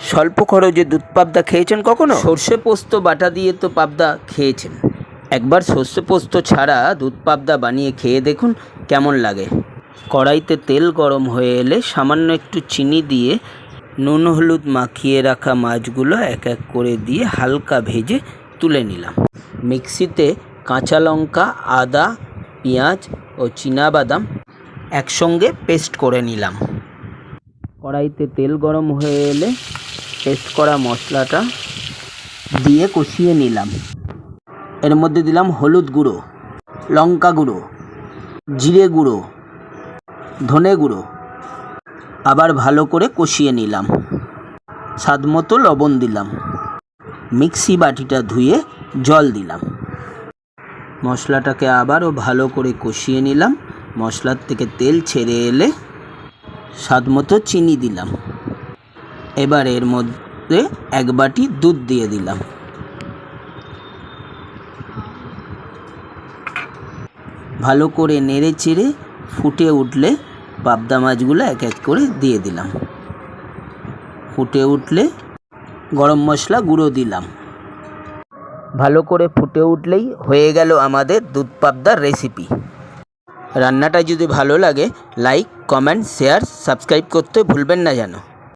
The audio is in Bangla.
স্বল্প খরচে দুধ পাবদা খেয়েছেন কখনো? সর্ষে পোস্ত বাটা দিয়ে তো পাবদা খেয়েছেন, একবার সর্ষে পোস্ত ছাড়া দুধ পাবদা বানিয়ে খেয়ে দেখুন কেমন লাগে। কড়াইতে তেল গরম হয়ে এলে সামান্য একটু চিনি দিয়ে নুন হলুদ মাখিয়ে রাখা মাছগুলো এক এক করে দিয়ে হালকা ভেজে তুলে নিলাম। মিক্সিতে কাঁচা লঙ্কা, আদা, পেঁয়াজ ও চীনাবাদাম একসঙ্গে পেস্ট করে নিলাম। কড়াইতে তেল গরম হয়ে এলে পেস্ট করা মশলাটা দিয়ে কষিয়ে নিলাম। এর মধ্যে দিলাম হলুদ গুঁড়ো, লঙ্কা গুঁড়ো, জিরে গুঁড়ো, ধনে গুঁড়ো, আবার ভালো করে কষিয়ে নিলাম। স্বাদমতো লবণ দিলাম। মিক্সি বাটিটা ধুয়ে জল দিলাম। মশলাটাকে আবারও ভালো করে কষিয়ে নিলাম। মশলার থেকে তেল ছেড়ে এলে স্বাদমতো চিনি দিলাম। এবার এর মধ্যে এক বাটি দুধ দিয়ে দিলাম। ভালো করে নেড়ে চেড়ে ফুটে উঠলে পাবদা মাছগুলো এক এক করে দিয়ে দিলাম। ফুটে উঠলে গরম মশলা গুঁড়ো দিলাম। ভালো করে ফুটে উঠলেই হয়ে গেল আমাদের দুধ পাবদার রেসিপি। রান্নাটা যদি ভালো লাগে লাইক, কমেন্ট, শেয়ার, সাবস্ক্রাইব করতে ভুলবেন না যেন।